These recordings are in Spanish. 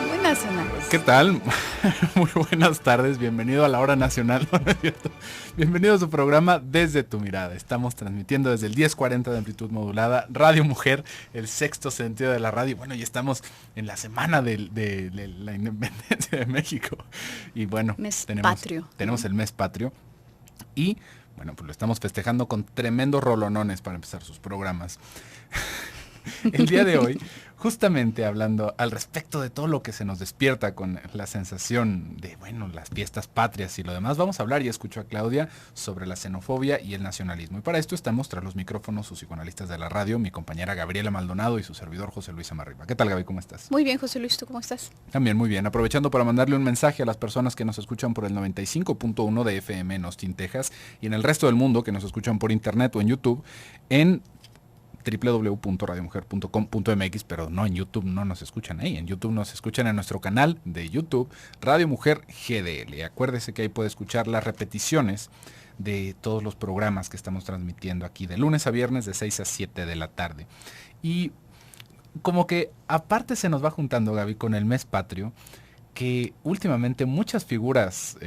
Muy nacionales. ¿Qué tal? Muy buenas tardes, bienvenido a la Hora Nacional, ¿no es cierto? Bienvenido a su programa Desde tu Mirada. Estamos transmitiendo desde el 1040 de amplitud modulada, Radio Mujer, el sexto sentido de la radio. Bueno, y estamos en la semana de la independencia de México. Y bueno, tenemos el mes patrio. Y bueno, pues lo estamos festejando con tremendos rolonones para empezar sus programas. El día de hoy, justamente hablando al respecto de todo lo que se nos despierta con la sensación de, bueno, las fiestas patrias y lo demás, vamos a hablar, y escucho a Claudia, sobre la xenofobia y el nacionalismo. Y para esto estamos tras los micrófonos sus psicoanalistas de la radio, mi compañera Gabriela Maldonado y su servidor José Luis Amarriba. ¿Qué tal, Gaby? ¿Cómo estás? Muy bien, José Luis, ¿tú cómo estás? También muy bien, aprovechando para mandarle un mensaje a las personas que nos escuchan por el 95.1 de FM en Austin, Texas, y en el resto del mundo que nos escuchan por internet o en YouTube, en www.radiomujer.com.mx, pero no, en YouTube no nos escuchan ahí, en YouTube nos escuchan en nuestro canal de YouTube, Radio Mujer GDL. Y acuérdese que ahí puede escuchar las repeticiones de todos los programas que estamos transmitiendo aquí de lunes a viernes de 6 a 7 de la tarde. Y como que aparte se nos va juntando, Gaby, con el mes patrio, que últimamente muchas figuras,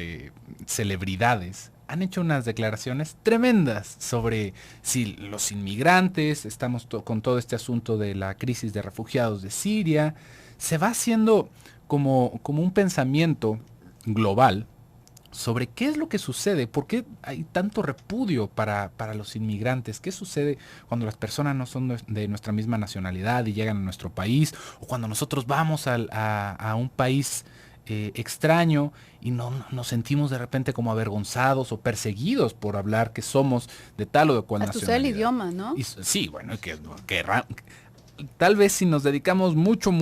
celebridades, han hecho unas declaraciones tremendas sobre si los inmigrantes, estamos con todo este asunto de la crisis de refugiados de Siria, se va haciendo como un pensamiento global sobre qué es lo que sucede, por qué hay tanto repudio para los inmigrantes, qué sucede cuando las personas no son de nuestra misma nacionalidad y llegan a nuestro país, o cuando nosotros vamos a un país extraño y nos sentimos de repente como avergonzados o perseguidos por hablar que somos de tal o de cual nacionalidad. Hasta el idioma, ¿no? Sí, bueno, que tal vez si nos dedicamos mucho,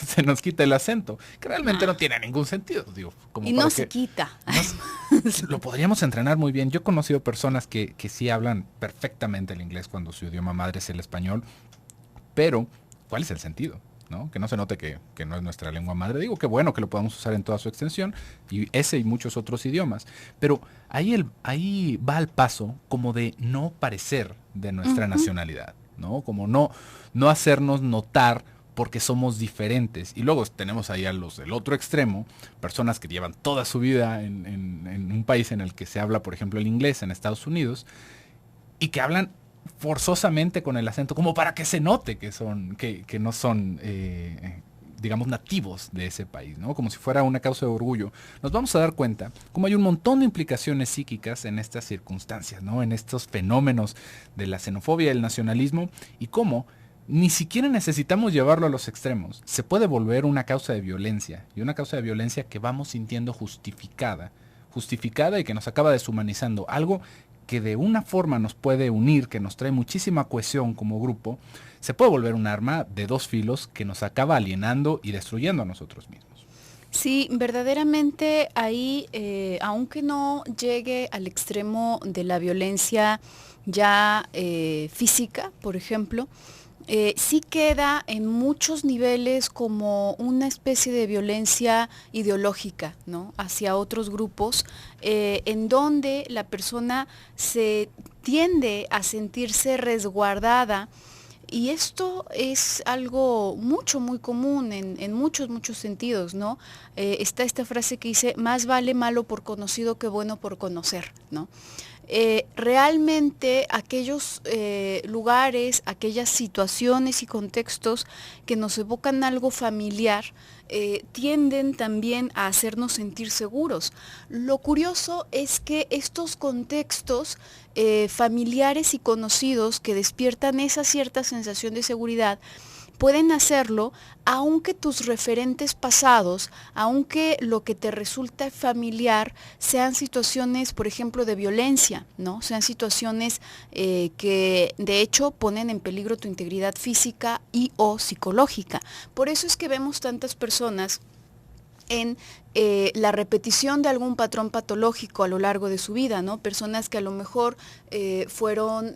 se nos quita el acento, que realmente no tiene ningún sentido. Digo, como y no se quita. Lo podríamos entrenar muy bien. Yo he conocido personas que sí hablan perfectamente el inglés cuando su idioma madre es el español, pero ¿cuál es el sentido? ¿No? Que no se note que no es nuestra lengua madre. Digo que bueno que lo podamos usar en toda su extensión, y ese y muchos otros idiomas, pero ahí va al paso como de no parecer de nuestra nacionalidad, ¿no? Como no hacernos notar porque somos diferentes. Y luego tenemos ahí a los del otro extremo, personas que llevan toda su vida en un país en el que se habla, por ejemplo, el inglés, en Estados Unidos, y que hablan forzosamente con el acento, como para que se note que no son, digamos, nativos de ese país, ¿no? Como si fuera una causa de orgullo. Nos vamos a dar cuenta cómo hay un montón de implicaciones psíquicas en estas circunstancias, ¿no? En estos fenómenos de la xenofobia y el nacionalismo, y cómo ni siquiera necesitamos llevarlo a los extremos. Se puede volver una causa de violencia, y una causa de violencia que vamos sintiendo justificada y que nos acaba deshumanizando. Algo que de una forma nos puede unir, que nos trae muchísima cohesión como grupo, se puede volver un arma de dos filos que nos acaba alienando y destruyendo a nosotros mismos. Sí, verdaderamente ahí, aunque no llegue al extremo de la violencia ya física, por ejemplo, sí queda en muchos niveles como una especie de violencia ideológica, ¿no? Hacia otros grupos, en donde la persona se tiende a sentirse resguardada. Y esto es algo muy común en muchos sentidos, ¿no? Está esta frase que dice, más vale malo por conocido que bueno por conocer, ¿no? Realmente aquellos lugares, aquellas situaciones y contextos que nos evocan algo familiar, tienden también a hacernos sentir seguros. Lo curioso es que estos contextos familiares y conocidos que despiertan esa cierta sensación de seguridad, pueden hacerlo aunque tus referentes pasados, aunque lo que te resulta familiar sean situaciones, por ejemplo, de violencia, ¿no? Sean situaciones que de hecho ponen en peligro tu integridad física y o psicológica. Por eso es que vemos tantas personas en la repetición de algún patrón patológico a lo largo de su vida, ¿no? Personas que a lo mejor fueron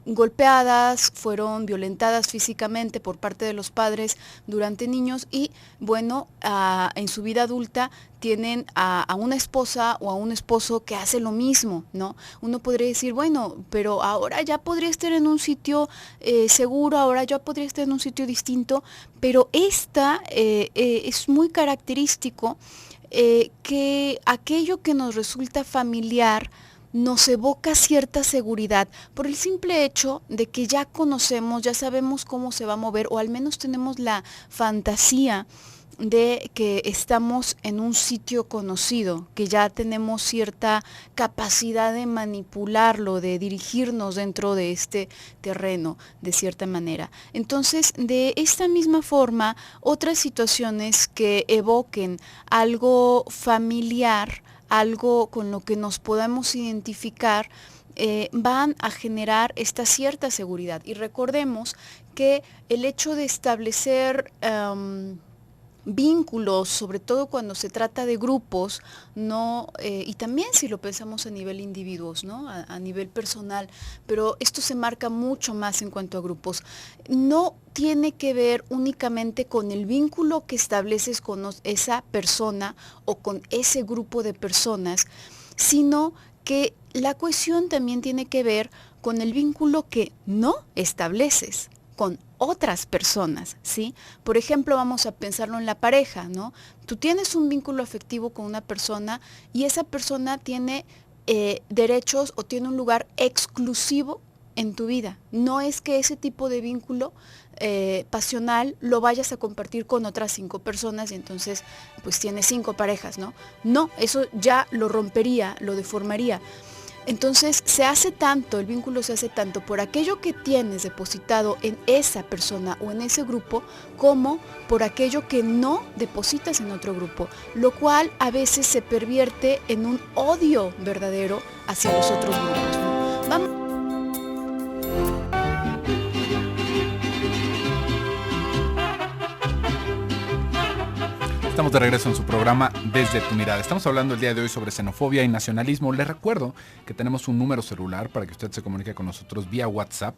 golpeadas, fueron violentadas físicamente por parte de los padres durante niños y bueno, en su vida adulta tienen a una esposa o a un esposo que hace lo mismo, ¿no? Uno podría decir, bueno, pero ahora ya podría estar en un sitio seguro, ahora ya podría estar en un sitio distinto, pero es muy característico que aquello que nos resulta familiar nos evoca cierta seguridad por el simple hecho de que ya conocemos, ya sabemos cómo se va a mover o al menos tenemos la fantasía de que estamos en un sitio conocido, que ya tenemos cierta capacidad de manipularlo, de dirigirnos dentro de este terreno de cierta manera. Entonces, de esta misma forma, otras situaciones que evoquen algo familiar, algo con lo que nos podamos identificar, van a generar esta cierta seguridad. Y recordemos que el hecho de establecer vínculos, sobre todo cuando se trata de grupos, no, y también si lo pensamos a nivel individuos, ¿no? A nivel personal, pero esto se marca mucho más en cuanto a grupos. No tiene que ver únicamente con el vínculo que estableces con esa persona o con ese grupo de personas, sino que la cohesión también tiene que ver con el vínculo que no estableces con otras personas, ¿sí? Por ejemplo, vamos a pensarlo en la pareja, ¿no? Tú tienes un vínculo afectivo con una persona y esa persona tiene derechos o tiene un lugar exclusivo en tu vida. No es que ese tipo de vínculo pasional lo vayas a compartir con otras 5 personas y entonces pues tienes 5 parejas, ¿no? No, eso ya lo rompería, lo deformaría. Entonces el vínculo se hace tanto por aquello que tienes depositado en esa persona o en ese grupo, como por aquello que no depositas en otro grupo, lo cual a veces se pervierte en un odio verdadero hacia los otros grupos, ¿no? Vamos. Estamos de regreso en su programa Desde tu Mirada. Estamos hablando el día de hoy sobre xenofobia y nacionalismo. Les recuerdo que tenemos un número celular para que usted se comunique con nosotros vía WhatsApp.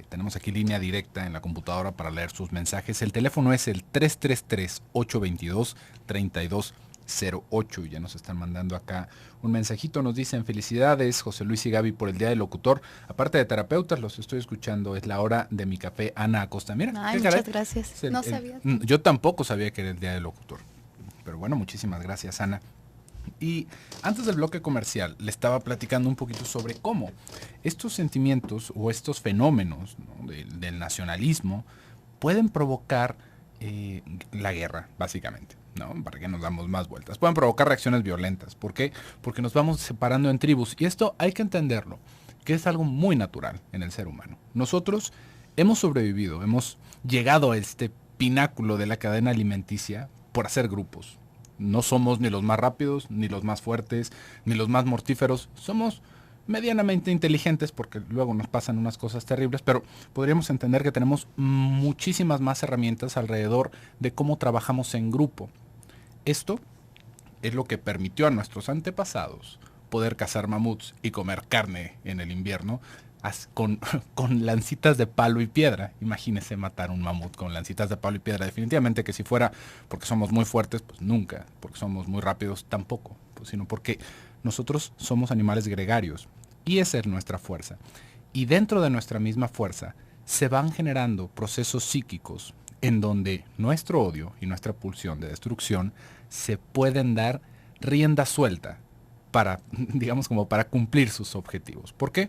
Tenemos aquí línea directa en la computadora para leer sus mensajes. El teléfono es el 333-822-3208. Ya nos están mandando acá un mensajito. Nos dicen: felicidades José Luis y Gaby por el Día del Locutor. Aparte de terapeutas, los estoy escuchando. Es la hora de mi café. Ana Acosta. Mira, ay, muchas gracias. No sabía. Yo tampoco sabía que era el Día del Locutor. Pero bueno, muchísimas gracias, Ana. Y antes del bloque comercial le estaba platicando un poquito sobre cómo estos sentimientos o estos fenómenos, ¿no?, del nacionalismo pueden provocar la guerra, básicamente, ¿no? Para que nos damos más vueltas. Pueden provocar reacciones violentas. ¿Por qué? Porque nos vamos separando en tribus. Y esto hay que entenderlo, que es algo muy natural en el ser humano. Nosotros hemos sobrevivido, hemos llegado a este pináculo de la cadena alimenticia por hacer grupos. No somos ni los más rápidos, ni los más fuertes, ni los más mortíferos. Somos medianamente inteligentes porque luego nos pasan unas cosas terribles, pero podríamos entender que tenemos muchísimas más herramientas alrededor de cómo trabajamos en grupo. Esto es lo que permitió a nuestros antepasados poder cazar mamuts y comer carne en el invierno con lancitas de palo y piedra. Imagínese matar un mamut con lancitas de palo y piedra. Definitivamente que si fuera porque somos muy fuertes, pues nunca. Porque somos muy rápidos, tampoco. Pues, sino porque nosotros somos animales gregarios. Y esa es nuestra fuerza. Y dentro de nuestra misma fuerza se van generando procesos psíquicos en donde nuestro odio y nuestra pulsión de destrucción se pueden dar rienda suelta para, digamos, como para cumplir sus objetivos. ¿Por qué?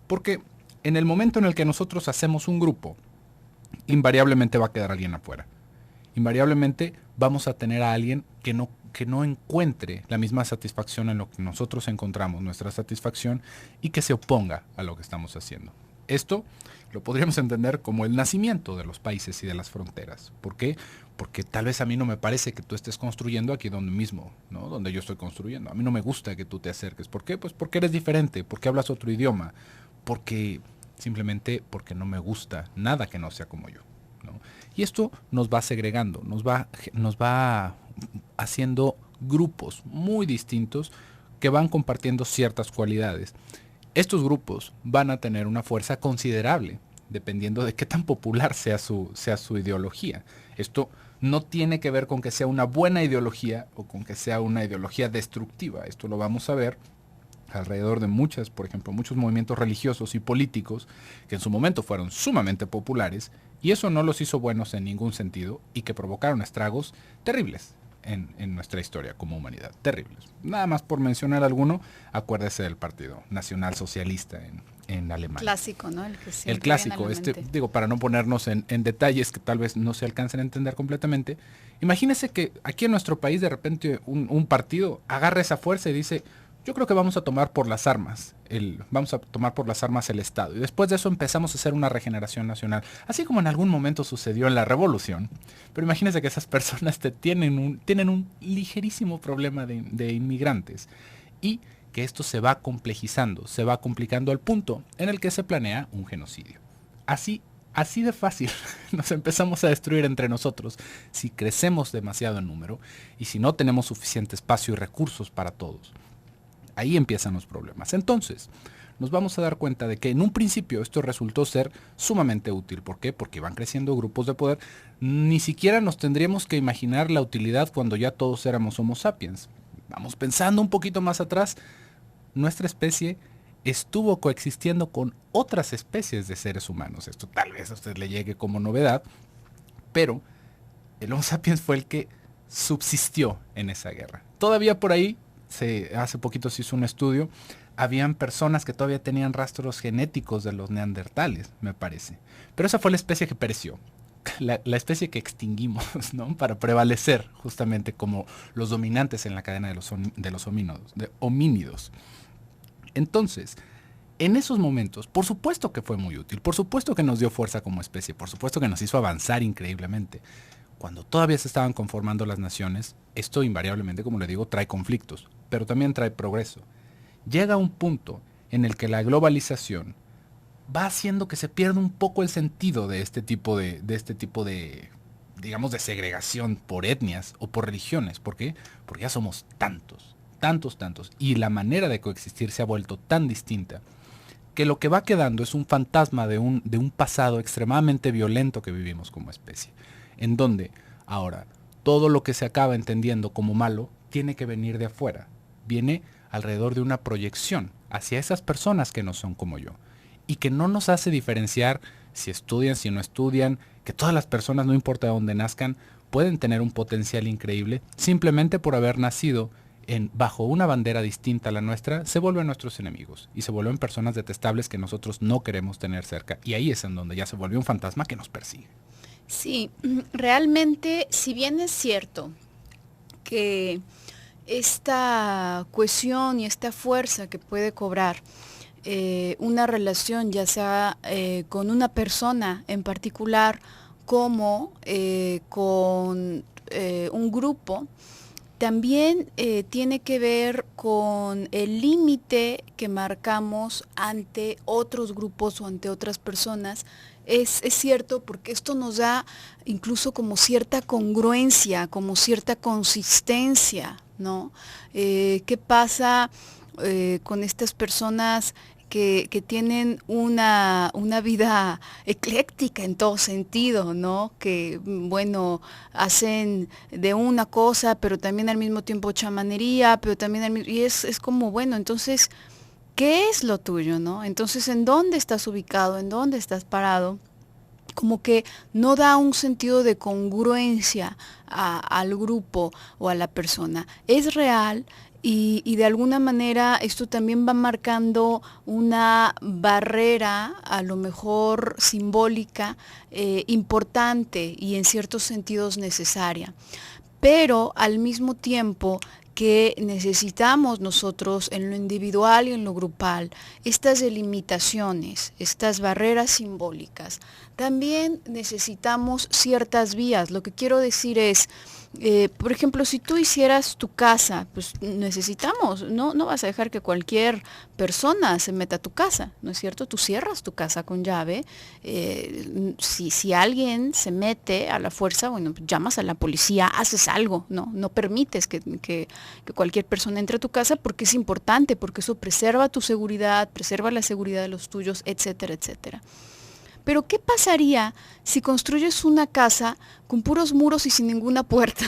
Porque en el momento en el que nosotros hacemos un grupo, invariablemente va a quedar alguien afuera. Invariablemente vamos a tener a alguien que no encuentre la misma satisfacción en lo que nosotros encontramos, nuestra satisfacción, y que se oponga a lo que estamos haciendo. Esto lo podríamos entender como el nacimiento de los países y de las fronteras. ¿Por qué? Porque tal vez a mí no me parece que tú estés construyendo aquí donde mismo, ¿no? Donde yo estoy construyendo. A mí no me gusta que tú te acerques. ¿Por qué? Pues porque eres diferente, porque hablas otro idioma, simplemente porque no me gusta nada que no sea como yo, ¿no? Y esto nos va segregando, nos va haciendo grupos muy distintos que van compartiendo ciertas cualidades. estos grupos van a tener una fuerza considerable, dependiendo de qué tan popular sea su ideología. Esto no tiene que ver con que sea una buena ideología o con que sea una ideología destructiva. Esto lo vamos a ver alrededor de por ejemplo, muchos movimientos religiosos y políticos que en su momento fueron sumamente populares y eso no los hizo buenos en ningún sentido y que provocaron estragos terribles en nuestra historia como humanidad, terribles. Nada más por mencionar alguno, acuérdese del Partido Nacional Socialista en Alemania. Clásico, ¿no? El clásico, digo, para no ponernos en detalles que tal vez no se alcancen a entender completamente, imagínese que aquí en nuestro país de repente un partido agarra esa fuerza y dice, yo creo que vamos a tomar por las armas el Estado. Y después de eso empezamos a hacer una regeneración nacional. Así como en algún momento sucedió en la Revolución. Pero imagínense que esas personas tienen un ligerísimo problema de inmigrantes. Y que esto se va complejizando, se va complicando al punto en el que se planea un genocidio. Así de fácil nos empezamos a destruir entre nosotros si crecemos demasiado en número y si no tenemos suficiente espacio y recursos para todos. Ahí empiezan los problemas. Entonces, nos vamos a dar cuenta de que en un principio esto resultó ser sumamente útil. ¿Por qué? Porque van creciendo grupos de poder. Ni siquiera nos tendríamos que imaginar la utilidad cuando ya todos éramos Homo sapiens. Vamos pensando un poquito más atrás. Nuestra especie estuvo coexistiendo con otras especies de seres humanos. Esto tal vez a usted le llegue como novedad, pero el Homo sapiens fue el que subsistió en esa guerra. Todavía por ahí, hace poquito se hizo un estudio, habían personas que todavía tenían rastros genéticos de los neandertales, me parece. Pero esa fue la especie que pereció, la especie que extinguimos, ¿no? Para prevalecer justamente como los dominantes en la cadena de los homínidos. Entonces, en esos momentos, por supuesto que fue muy útil, por supuesto que nos dio fuerza como especie, por supuesto que nos hizo avanzar increíblemente. Cuando todavía se estaban conformando las naciones, esto invariablemente, como le digo, trae conflictos, pero también trae progreso. Llega un punto en el que la globalización va haciendo que se pierda un poco el sentido de este tipo de, digamos, de segregación por etnias o por religiones. ¿Por qué? Porque ya somos tantos, y la manera de coexistir se ha vuelto tan distinta que lo que va quedando es un fantasma de un pasado extremadamente violento que vivimos como especie, en donde ahora todo lo que se acaba entendiendo como malo tiene que venir de afuera, viene alrededor de una proyección hacia esas personas que no son como yo y que no nos hace diferenciar si estudian, si no estudian, que todas las personas, no importa de dónde nazcan, pueden tener un potencial increíble simplemente por haber nacido bajo una bandera distinta a la nuestra, se vuelven nuestros enemigos y se vuelven personas detestables que nosotros no queremos tener cerca. Y ahí es en donde ya se vuelve un fantasma que nos persigue. Sí, realmente, si bien es cierto que esta cohesión y esta fuerza que puede cobrar una relación, ya sea con una persona en particular, como con un grupo, también tiene que ver con el límite que marcamos ante otros grupos o ante otras personas. Es cierto, porque esto nos da incluso como cierta congruencia, como cierta consistencia, ¿no? ¿Qué pasa con estas personas que tienen una vida ecléctica en todo sentido, ¿no? Que, bueno, hacen de una cosa, pero también al mismo tiempo chamanería, pero también y es como, bueno, entonces, ¿qué es lo tuyo, no? Entonces, ¿en dónde estás ubicado? ¿En dónde estás parado? Como que no da un sentido de congruencia al grupo o a la persona. Es real. Y de alguna manera esto también va marcando una barrera, a lo mejor simbólica, importante y en ciertos sentidos necesaria. Pero al mismo tiempo que necesitamos nosotros en lo individual y en lo grupal, estas delimitaciones, estas barreras simbólicas, también necesitamos ciertas vías. Lo que quiero decir es, Por ejemplo, si tú hicieras tu casa, pues necesitamos, no vas a dejar que cualquier persona se meta a tu casa, ¿no es cierto? Tú cierras tu casa con llave. Si alguien se mete a la fuerza, bueno, pues llamas a la policía, haces algo, no permites que cualquier persona entre a tu casa, porque es importante, porque eso preserva tu seguridad, preserva la seguridad de los tuyos, etcétera, etcétera. Pero ¿qué pasaría si construyes una casa con puros muros y sin ninguna puerta?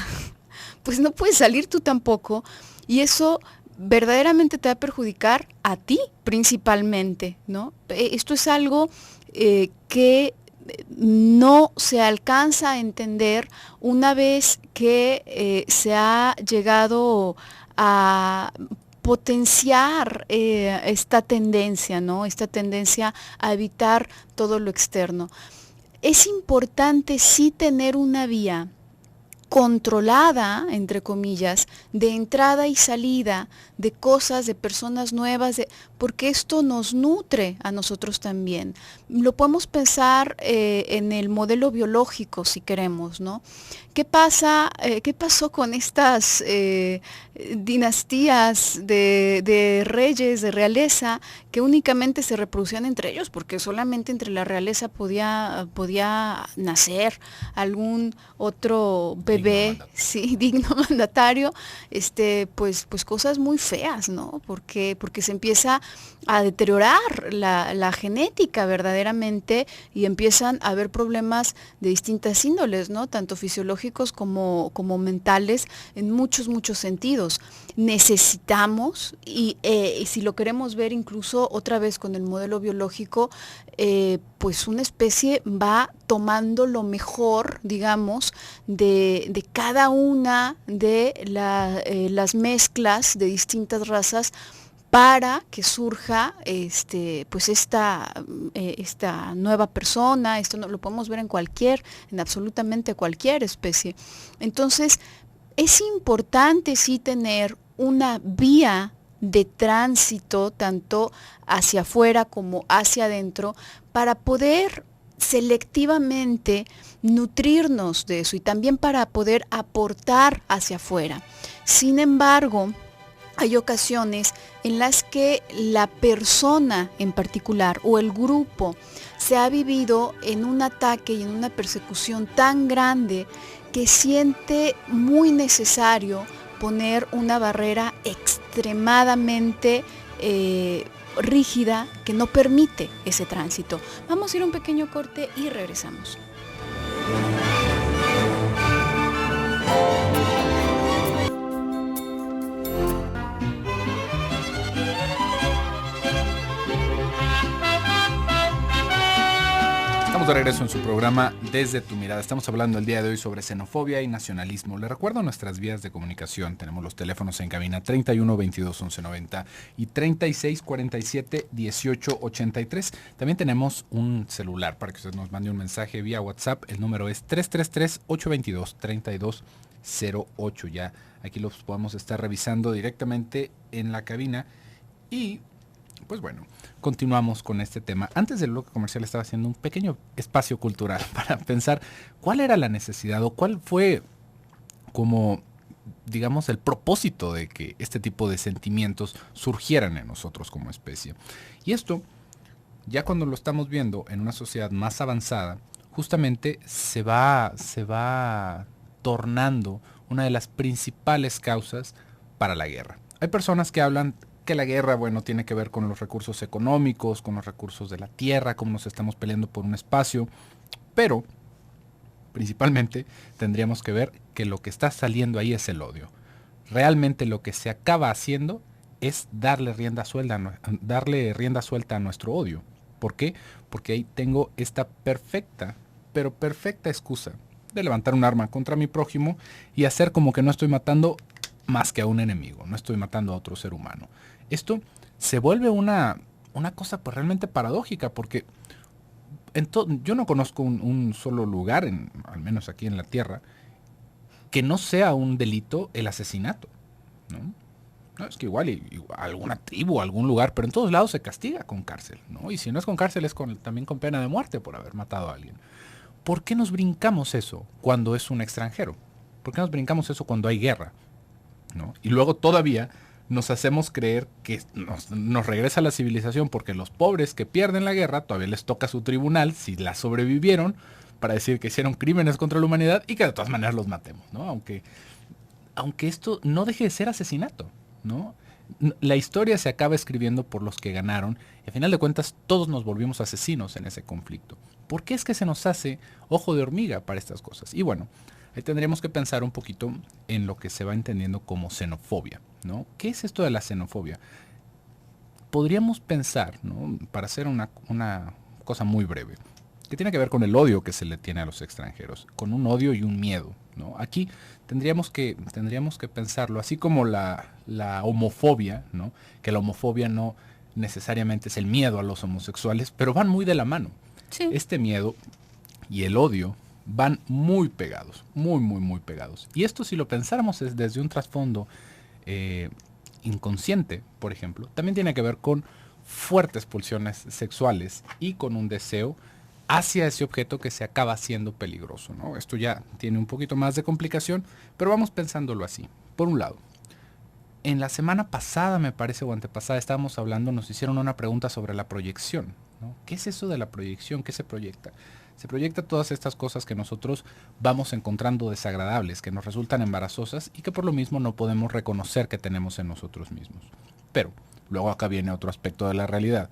Pues no puedes salir tú tampoco, y eso verdaderamente te va a perjudicar a ti principalmente, ¿no? Esto es algo que no se alcanza a entender una vez que se ha llegado a potenciar esta tendencia, ¿no? Esta tendencia a evitar todo lo externo. Es importante sí tener una vía controlada, entre comillas, de entrada y salida de cosas, de personas nuevas, porque esto nos nutre a nosotros también. Lo podemos pensar en el modelo biológico, si queremos, ¿no? ¿Qué pasó con estas dinastías de reyes, de realeza, que únicamente se reproducían entre ellos? Porque solamente entre la realeza podía nacer algún otro bebé, sí, digno mandatario, pues cosas muy feas, ¿no? Porque se empieza a deteriorar la genética verdaderamente, y empiezan a haber problemas de distintas índoles, ¿no? Tanto fisiológicos como mentales, en muchos sentidos. Necesitamos, y si lo queremos ver incluso otra vez con el modelo biológico, pues una especie va tomando lo mejor, digamos, de cada una de las mezclas de distintas razas, para que surja pues esta nueva persona. Esto no, lo podemos ver en absolutamente cualquier especie. Entonces, es importante sí tener una vía de tránsito, tanto hacia afuera como hacia adentro, para poder selectivamente nutrirnos de eso, y también para poder aportar hacia afuera. Sin embargo, hay ocasiones en las que la persona en particular o el grupo se ha vivido en un ataque y en una persecución tan grande que siente muy necesario poner una barrera extremadamente rígida que no permite ese tránsito. Vamos a ir a un pequeño corte y regresamos. Estamos de regreso en su programa Desde tu Mirada. Estamos hablando el día de hoy sobre xenofobia y nacionalismo. Les recuerdo nuestras vías de comunicación. Tenemos los teléfonos en cabina 31 22 11 90 y 36 47 18 83. También tenemos un celular para que usted nos mande un mensaje vía WhatsApp. El número es 333 822 3208. Ya aquí los podemos estar revisando directamente en la cabina. Y pues bueno, continuamos con este tema. Antes del bloque comercial estaba haciendo un pequeño espacio cultural para pensar cuál era la necesidad o cuál fue, como, digamos, el propósito de que este tipo de sentimientos surgieran en nosotros como especie. Y esto, ya cuando lo estamos viendo en una sociedad más avanzada, justamente se va tornando una de las principales causas para la guerra. Hay personas que hablan que la guerra, bueno, tiene que ver con los recursos económicos, con los recursos de la tierra, cómo nos estamos peleando por un espacio, pero principalmente tendríamos que ver que lo que está saliendo ahí es el odio. Realmente lo que se acaba haciendo es darle rienda suelta a nuestro odio. ¿Por qué? Porque ahí tengo esta perfecta excusa de levantar un arma contra mi prójimo y hacer como que no estoy matando más que a un enemigo, no estoy matando a otro ser humano. Esto se vuelve una cosa pues realmente paradójica, porque yo no conozco un solo lugar, al menos aquí en la Tierra, que no sea un delito el asesinato, ¿no? No, es que igual alguna tribu, algún lugar, pero en todos lados se castiga con cárcel, ¿no? Y si no es con cárcel, es también con pena de muerte por haber matado a alguien. ¿Por qué nos brincamos eso cuando es un extranjero? ¿Por qué nos brincamos eso cuando hay guerra? ¿No? Y luego todavía nos hacemos creer que nos regresa la civilización porque los pobres que pierden la guerra todavía les toca su tribunal, si la sobrevivieron, para decir que hicieron crímenes contra la humanidad y que de todas maneras los matemos, ¿no? Aunque esto no deje de ser asesinato, ¿no? La historia se acaba escribiendo por los que ganaron y al final de cuentas todos nos volvimos asesinos en ese conflicto. ¿Por qué es que se nos hace ojo de hormiga para estas cosas? Y bueno, ahí tendríamos que pensar un poquito en lo que se va entendiendo como xenofobia, ¿no? ¿Qué es esto de la xenofobia? Podríamos pensar, ¿no? Para hacer una cosa muy breve, que tiene que ver con el odio que se le tiene a los extranjeros, con un odio y un miedo, ¿no? Aquí tendríamos que pensarlo, así como la homofobia, ¿no? Que la homofobia no necesariamente es el miedo a los homosexuales, pero van muy de la mano. Sí. Este miedo y el odio van muy pegados, muy pegados. Y esto, si lo pensáramos es desde un trasfondo inconsciente, por ejemplo, también tiene que ver con fuertes pulsiones sexuales y con un deseo hacia ese objeto que se acaba haciendo peligroso, ¿no? Esto ya tiene un poquito más de complicación, pero vamos pensándolo así. Por un lado, en la semana pasada, me parece, o antepasada, estábamos hablando, nos hicieron una pregunta sobre la proyección, ¿no? ¿Qué es eso de la proyección? ¿Qué se proyecta? Se proyecta todas estas cosas que nosotros vamos encontrando desagradables, que nos resultan embarazosas y que por lo mismo no podemos reconocer que tenemos en nosotros mismos. Pero luego acá viene otro aspecto de la realidad.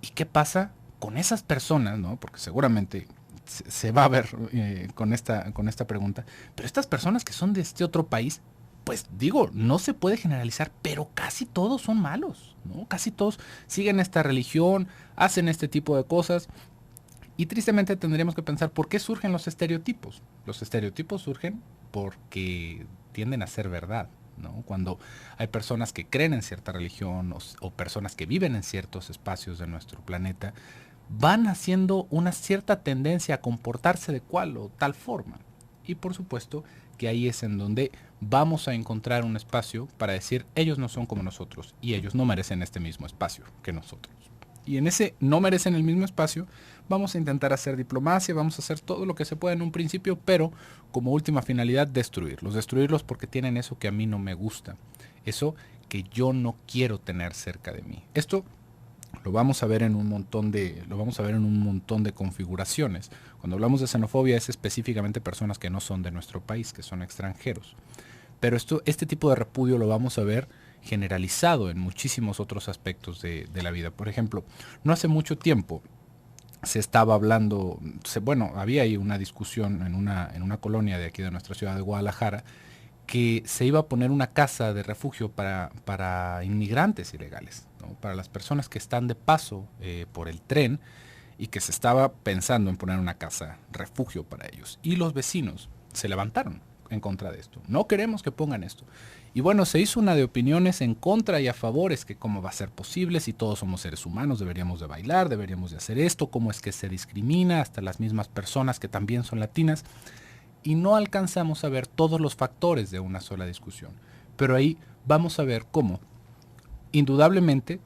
¿Y qué pasa con esas personas, ¿no? Porque seguramente se va a ver con esta pregunta, pero estas personas que son de este otro país, pues digo, no se puede generalizar, pero casi todos son malos, ¿no? Casi todos siguen esta religión, hacen este tipo de cosas. Y tristemente tendríamos que pensar por qué surgen los estereotipos. Los estereotipos surgen porque tienden a ser verdad, ¿no? Cuando hay personas que creen en cierta religión o personas que viven en ciertos espacios de nuestro planeta, van haciendo una cierta tendencia a comportarse de cual o tal forma. Y por supuesto que ahí es en donde vamos a encontrar un espacio para decir, ellos no son como nosotros y ellos no merecen este mismo espacio que nosotros. Y en ese no merecen el mismo espacio, vamos a intentar hacer diplomacia, vamos a hacer todo lo que se pueda en un principio, pero como última finalidad destruirlos porque tienen eso que a mí no me gusta, eso que yo no quiero tener cerca de mí. Esto lo vamos a ver en un montón de configuraciones. Cuando hablamos de xenofobia es específicamente personas que no son de nuestro país, que son extranjeros. Pero este tipo de repudio lo vamos a ver generalizado en muchísimos otros aspectos de la vida. Por ejemplo, no hace mucho tiempo se estaba hablando, había ahí una discusión en una colonia de aquí de nuestra ciudad de Guadalajara, que se iba a poner una casa de refugio para inmigrantes ilegales, ¿no? Para las personas que están de paso por el tren y que se estaba pensando en poner una casa refugio para ellos. Y los vecinos se levantaron en contra de esto. No queremos que pongan esto. Y bueno, se hizo una de opiniones en contra y a favor, es que cómo va a ser posible si todos somos seres humanos, deberíamos de bailar, deberíamos de hacer esto, cómo es que se discrimina hasta las mismas personas que también son latinas. Y no alcanzamos a ver todos los factores de una sola discusión. Pero ahí vamos a ver cómo, indudablemente,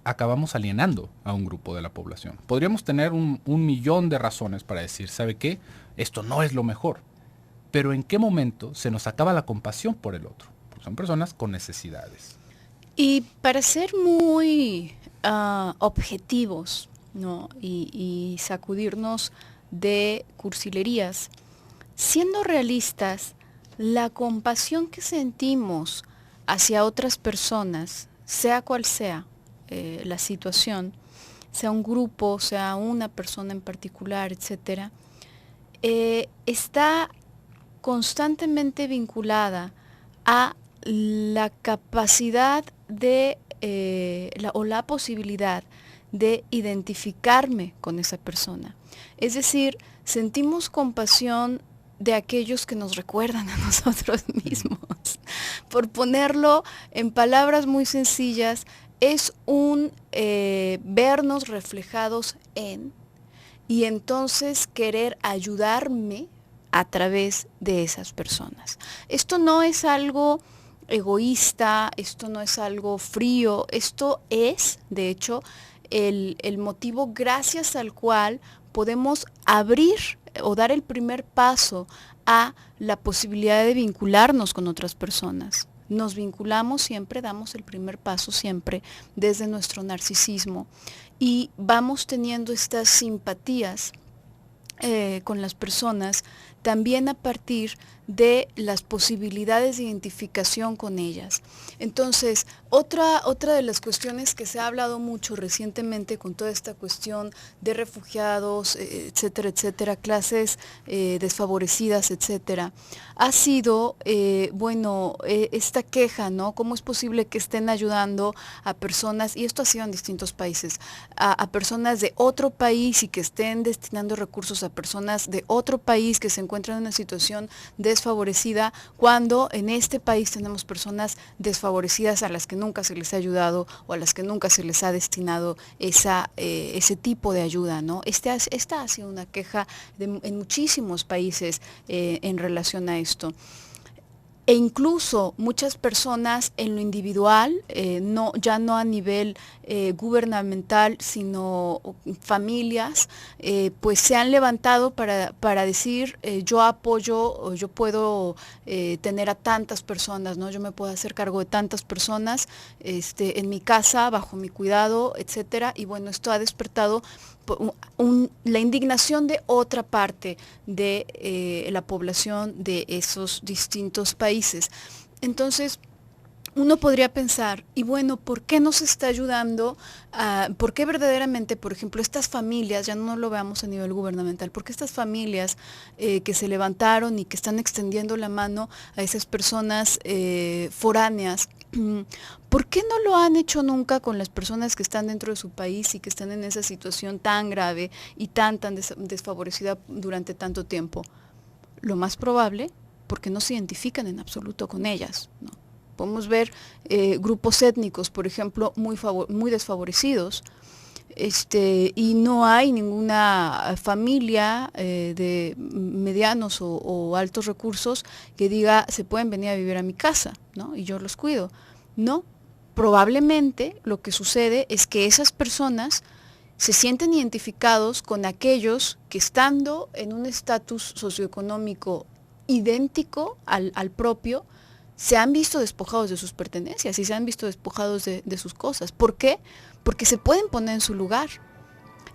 acabamos alienando a un grupo de la población. Podríamos tener un millón de razones para decir, ¿sabe qué? Esto no es lo mejor. Pero ¿en qué momento se nos acaba la compasión por el otro? Porque son personas con necesidades. Y para ser muy objetivos, ¿no? y sacudirnos de cursilerías, siendo realistas, la compasión que sentimos hacia otras personas, sea cual sea la situación, sea un grupo, sea una persona en particular, etcétera, está constantemente vinculada a la capacidad de la posibilidad de identificarme con esa persona. Es decir, sentimos compasión de aquellos que nos recuerdan a nosotros mismos. Por ponerlo en palabras muy sencillas, es un vernos reflejados en, y entonces querer ayudarme a través de esas personas. Esto no es algo egoísta, esto no es algo frío, esto es, de hecho, el motivo gracias al cual podemos abrir o dar el primer paso a la posibilidad de vincularnos con otras personas. Nos vinculamos siempre, damos el primer paso siempre desde nuestro narcisismo y vamos teniendo estas simpatías con las personas también a partir de las posibilidades de identificación con ellas. Entonces, otra de las cuestiones que se ha hablado mucho recientemente con toda esta cuestión de refugiados, etcétera, etcétera, clases desfavorecidas, etcétera, ha sido, esta queja, ¿no? ¿Cómo es posible que estén ayudando a personas, y esto ha sido en distintos países, a personas de otro país y que estén destinando recursos a personas de otro país que se encuentran en una situación desfavorecida, cuando en este país tenemos personas desfavorecidas a las que nunca se les ha ayudado o a las que nunca se les ha destinado ese tipo de ayuda, ¿no? Esta ha sido una queja en muchísimos países en relación a esto. E incluso muchas personas en lo individual, ya no a nivel gubernamental, sino familias, pues se han levantado para decir, yo apoyo, o yo puedo tener a tantas personas, ¿no? Yo me puedo hacer cargo de tantas personas en mi casa, bajo mi cuidado, etcétera. Y bueno, esto ha despertado la indignación de otra parte de la población de esos distintos países. Entonces, uno podría pensar, y bueno, ¿por qué nos está ayudando? ¿Por qué verdaderamente, por ejemplo, estas familias, ya no lo veamos a nivel gubernamental, por qué estas familias que se levantaron y que están extendiendo la mano a esas personas foráneas, ¿por qué no lo han hecho nunca con las personas que están dentro de su país y que están en esa situación tan grave y tan desfavorecida durante tanto tiempo? Lo más probable, porque no se identifican en absoluto con ellas, ¿no? Podemos ver grupos étnicos, por ejemplo, muy desfavorecidos, y no hay ninguna familia de medianos o altos recursos que diga, se pueden venir a vivir a mi casa, ¿no? Y yo los cuido. No, probablemente lo que sucede es que esas personas se sienten identificados con aquellos que, estando en un estatus socioeconómico idéntico al propio, se han visto despojados de sus pertenencias y se han visto despojados de sus cosas. ¿Por qué? Porque se pueden poner en su lugar.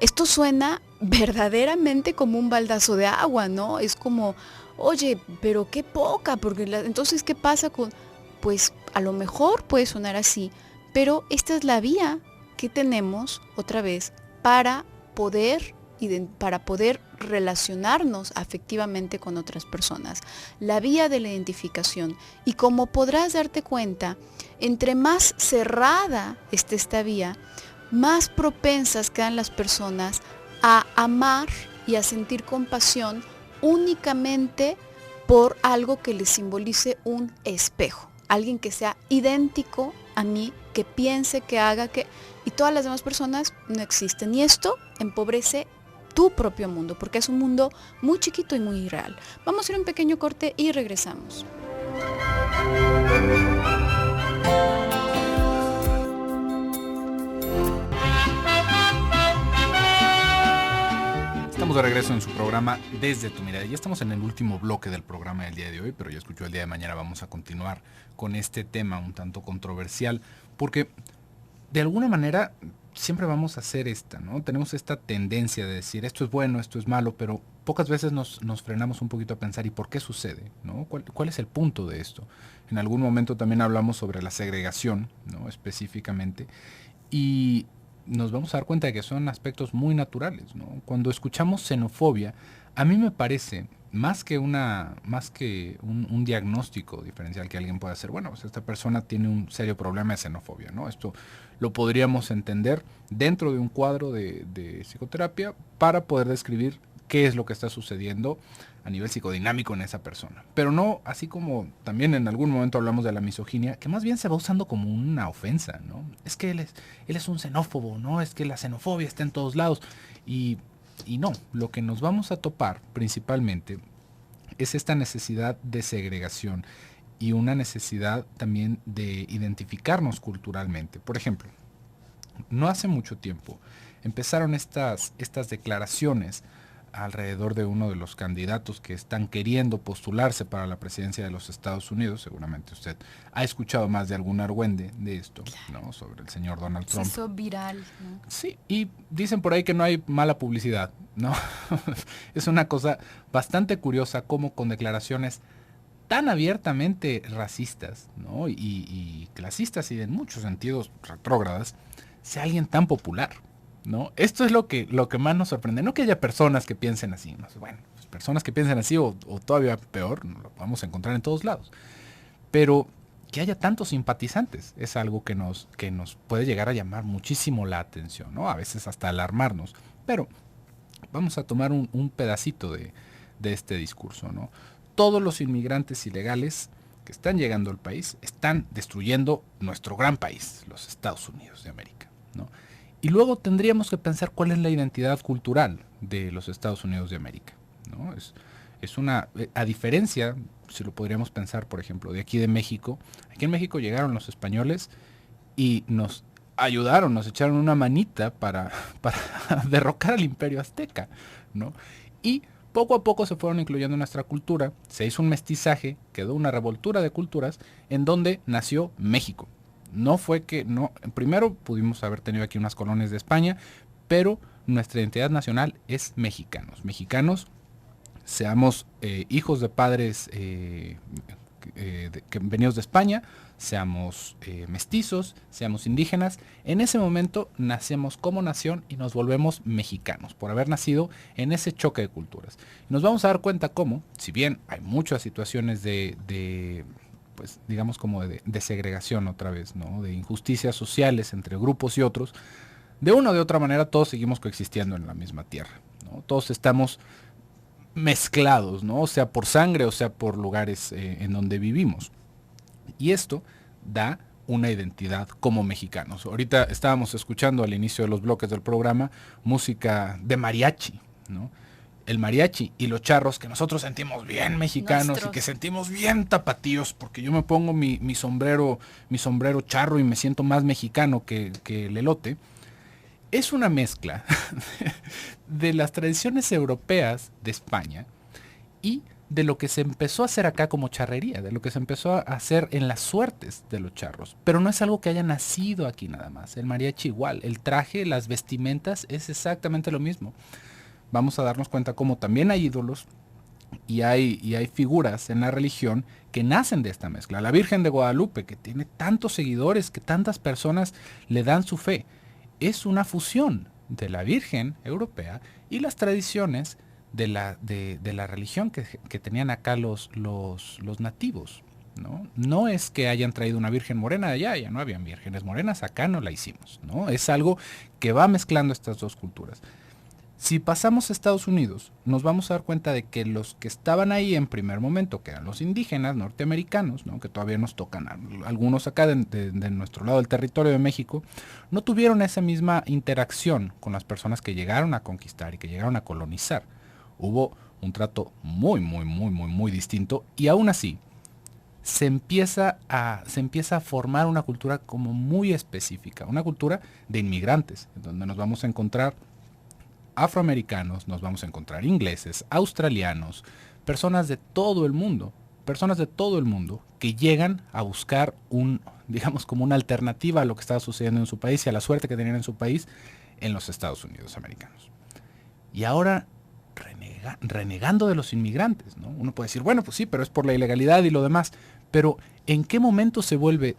Esto suena verdaderamente como un baldazo de agua, ¿no? Es como, oye, pero qué poca, porque entonces, ¿qué pasa con...? Pues a lo mejor puede sonar así, pero esta es la vía que tenemos, otra vez, para poder relacionarnos afectivamente con otras personas, la vía de la identificación. Y como podrás darte cuenta, entre más cerrada esté esta vía, más propensas quedan las personas a amar y a sentir compasión únicamente por algo que les simbolice un espejo, alguien que sea idéntico a mí, que piense, que haga, y todas las demás personas no existen. Y esto empobrece tu propio mundo, porque es un mundo muy chiquito y muy irreal. Vamos a ir a un pequeño corte y regresamos. Estamos de regreso en su programa Desde tu Mirada. Ya estamos en el último bloque del programa del día de hoy, pero ya escuchó, el día de mañana vamos a continuar con este tema un tanto controversial, porque de alguna manera siempre vamos a hacer ¿no? Tenemos esta tendencia de decir esto es bueno, esto es malo, pero pocas veces nos frenamos un poquito a pensar ¿y por qué sucede? ¿No? ¿Cuál es el punto de esto? En algún momento también hablamos sobre la segregación, ¿no? Específicamente, y nos vamos a dar cuenta de que son aspectos muy naturales, ¿no? Cuando escuchamos xenofobia, a mí me parece más que un diagnóstico diferencial que alguien pueda hacer, bueno, pues esta persona tiene un serio problema de xenofobia, ¿no? Esto lo podríamos entender dentro de un cuadro de psicoterapia para poder describir qué es lo que está sucediendo a nivel psicodinámico en esa persona. Pero no así como también en algún momento hablamos de la misoginia, que más bien se va usando como una ofensa, ¿no? Es que él es un xenófobo, ¿no? Es que la xenofobia está en todos lados. Y no, lo que nos vamos a topar principalmente es esta necesidad de segregación y una necesidad también de identificarnos culturalmente. Por ejemplo, no hace mucho tiempo empezaron estas declaraciones alrededor de uno de los candidatos que están queriendo postularse para la presidencia de los Estados Unidos. Seguramente usted ha escuchado más de algún argüende de esto, claro, ¿no? Sobre el señor Donald Trump. Se hizo viral, ¿no? Sí, y dicen por ahí que no hay mala publicidad, ¿no? Es una cosa bastante curiosa cómo con declaraciones tan abiertamente racistas, ¿no? y clasistas y en muchos sentidos retrógradas, sea alguien tan popular, ¿no? Esto es lo que más nos sorprende. No que haya personas que piensen así, ¿no? Bueno, pues personas que piensen así o todavía peor, no lo podemos encontrar en todos lados. Pero que haya tantos simpatizantes es algo que nos puede llegar a llamar muchísimo la atención, ¿no? A veces hasta alarmarnos. Pero vamos a tomar un pedacito de este discurso, ¿no? Todos los inmigrantes ilegales que están llegando al país están destruyendo nuestro gran país, los Estados Unidos de América, ¿no? Y luego tendríamos que pensar cuál es la identidad cultural de los Estados Unidos de América, ¿no? Es una, a diferencia, si lo podríamos pensar, por ejemplo, de aquí de México. Aquí en México llegaron los españoles y nos ayudaron, nos echaron una manita para derrocar al Imperio Azteca, ¿no? Y poco a poco se fueron incluyendo en nuestra cultura, se hizo un mestizaje, quedó una revoltura de culturas en donde nació México. No fue que, no, primero pudimos haber tenido aquí unas colonias de España, pero nuestra identidad nacional es mexicanos. Mexicanos, seamos hijos de padres que venidos de España, seamos mestizos, seamos indígenas, en ese momento nacemos como nación y nos volvemos mexicanos por haber nacido en ese choque de culturas. Y nos vamos a dar cuenta cómo, si bien hay muchas situaciones pues digamos como de segregación otra vez, ¿no? De injusticias sociales entre grupos y otros, de una o de otra manera todos seguimos coexistiendo en la misma tierra, ¿no? Todos estamos mezclados, ¿no? O sea por sangre o sea por lugares en donde vivimos. Y esto da una identidad como mexicanos. Ahorita estábamos escuchando al inicio de los bloques del programa música de mariachi, ¿no? El mariachi y los charros que nosotros sentimos bien mexicanos y que sentimos bien tapatíos, porque yo me pongo mi sombrero charro y me siento más mexicano que el elote. Es una mezcla de las tradiciones europeas de España y de lo que se empezó a hacer acá como charrería, de lo que se empezó a hacer en las suertes de los charros. Pero no es algo que haya nacido aquí nada más. El mariachi igual, el traje, las vestimentas es exactamente lo mismo. Vamos a darnos cuenta cómo también hay ídolos y hay figuras en la religión que nacen de esta mezcla. La Virgen de Guadalupe, que tiene tantos seguidores, que tantas personas le dan su fe, es una fusión de la Virgen europea y las tradiciones de la religión que tenían acá los nativos, ¿no? No es que hayan traído una virgen morena de allá, ya no habían vírgenes morenas, acá no la hicimos, ¿no? Es algo que va mezclando estas dos culturas. Si pasamos a Estados Unidos, nos vamos a dar cuenta de que los que estaban ahí en primer momento, que eran los indígenas norteamericanos, ¿no? Que todavía nos tocan algunos acá de nuestro lado del territorio de México, no tuvieron esa misma interacción con las personas que llegaron a conquistar y que llegaron a colonizar. Hubo un trato muy distinto y aún así se empieza a formar una cultura como muy específica, una cultura de inmigrantes, donde nos vamos a encontrar afroamericanos, nos vamos a encontrar ingleses, australianos, personas de todo el mundo que llegan a buscar digamos como una alternativa a lo que estaba sucediendo en su país y a la suerte que tenían en su país en los Estados Unidos americanos. Y ahora renegando de los inmigrantes, ¿no? Uno puede decir, bueno, pues sí, pero es por la ilegalidad y lo demás, pero ¿en qué momento se vuelve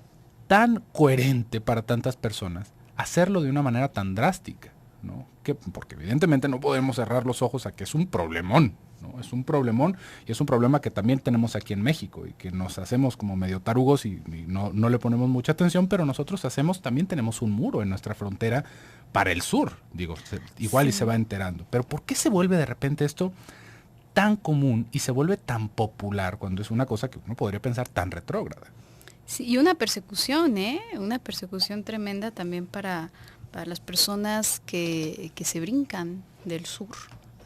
tan coherente para tantas personas hacerlo de una manera tan drástica, ¿no? Porque evidentemente no podemos cerrar los ojos a que es un problemón, ¿no? Es un problemón y es un problema que también tenemos aquí en México y que nos hacemos como medio tarugos y no le ponemos mucha atención, pero nosotros también tenemos un muro en nuestra frontera para el sur, digo, igual sí. Y se va enterando. Pero ¿por qué se vuelve de repente esto tan común y se vuelve tan popular cuando es una cosa que uno podría pensar tan retrógrada? Sí, y una persecución, una persecución tremenda también para las personas que se brincan del sur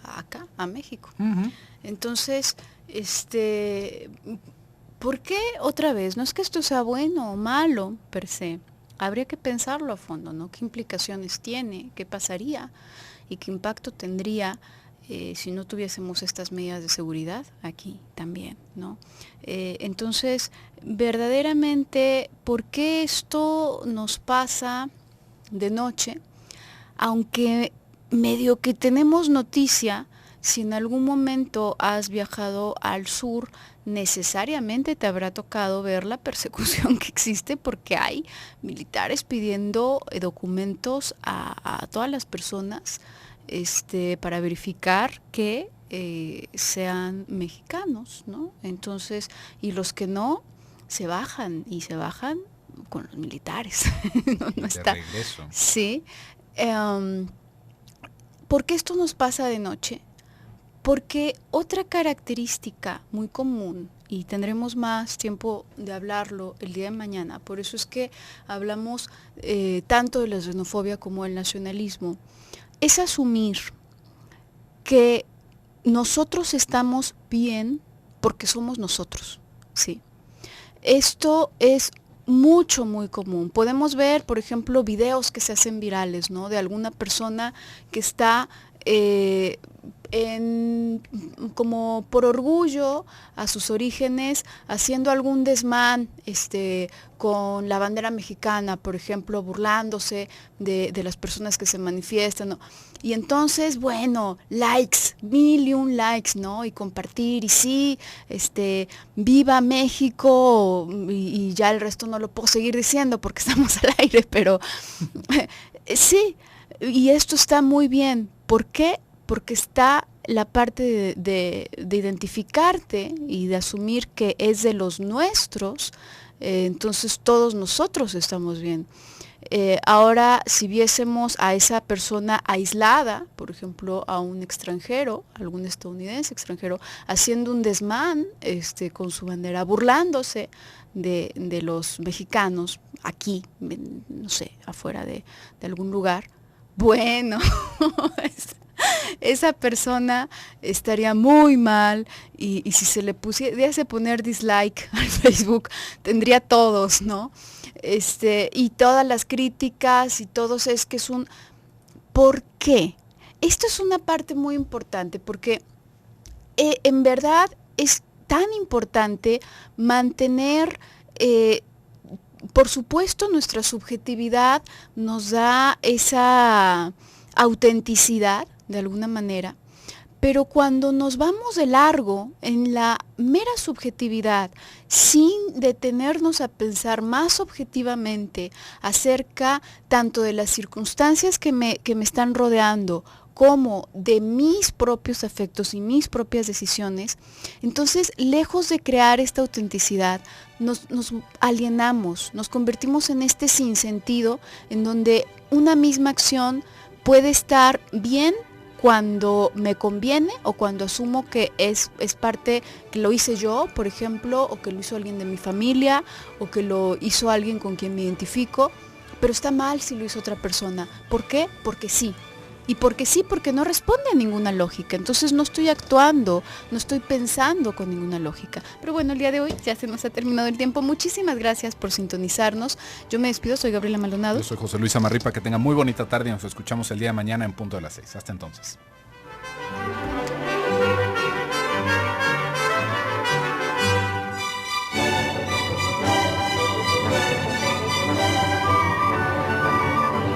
acá, a México. Uh-huh. Entonces, ¿por qué otra vez? No es que esto sea bueno o malo per se, habría que pensarlo a fondo, ¿no? ¿Qué implicaciones tiene? ¿Qué pasaría? ¿Y qué impacto tendría si no tuviésemos estas medidas de seguridad aquí también, ¿no? Entonces, verdaderamente, ¿por qué esto nos pasa de noche? Aunque medio que tenemos noticia, si en algún momento has viajado al sur, necesariamente te habrá tocado ver la persecución que existe porque hay militares pidiendo documentos a todas las personas para verificar que sean mexicanos, ¿no? Entonces, y los que no, se bajan con los militares. No está. Regreso. Sí. ¿Por qué esto nos pasa de noche? Porque otra característica muy común, y tendremos más tiempo de hablarlo el día de mañana, por eso es que hablamos tanto de la xenofobia como del nacionalismo, es asumir que nosotros estamos bien porque somos nosotros, ¿sí? Esto es muy común. Podemos ver, por ejemplo, videos que se hacen virales, ¿no? De alguna persona que está como por orgullo a sus orígenes, haciendo algún desmán con la bandera mexicana, por ejemplo, burlándose de las personas que se manifiestan, ¿no? Y entonces, bueno, likes, 1001 likes, ¿no? Y compartir, y sí, viva México, y ya el resto no lo puedo seguir diciendo porque estamos al aire, pero sí, y esto está muy bien. ¿Por qué? Porque está la parte de identificarte y de asumir que es de los nuestros, entonces todos nosotros estamos bien. Ahora, si viésemos a esa persona aislada, por ejemplo, a un extranjero, algún estadounidense extranjero, haciendo un desmán con su bandera, burlándose de los mexicanos, aquí, no sé, afuera de algún lugar, bueno, esa persona estaría muy mal y si se le pudiese poner dislike al Facebook, tendría todos, ¿no? Y todas las críticas y todos es que es un... ¿Por qué? Esto es una parte muy importante porque en verdad es tan importante mantener... por supuesto, nuestra subjetividad nos da esa autenticidad, de alguna manera, pero cuando nos vamos de largo en la mera subjetividad, sin detenernos a pensar más objetivamente acerca tanto de las circunstancias que me están rodeando, como de mis propios afectos y mis propias decisiones, entonces, lejos de crear esta autenticidad, nos alienamos, nos convertimos en este sinsentido, en donde una misma acción puede estar bien cuando me conviene o cuando asumo que es parte que lo hice yo, por ejemplo, o que lo hizo alguien de mi familia, o que lo hizo alguien con quien me identifico, pero está mal si lo hizo otra persona. ¿Por qué? Porque sí. Y porque sí, porque no responde a ninguna lógica. Entonces no estoy actuando, no estoy pensando con ninguna lógica. Pero bueno, el día de hoy ya se nos ha terminado el tiempo. Muchísimas gracias por sintonizarnos. Yo me despido, soy Gabriela Maldonado. Yo soy José Luis Amarripa, que tenga muy bonita tarde y nos escuchamos el día de mañana en punto de las 6. Hasta entonces.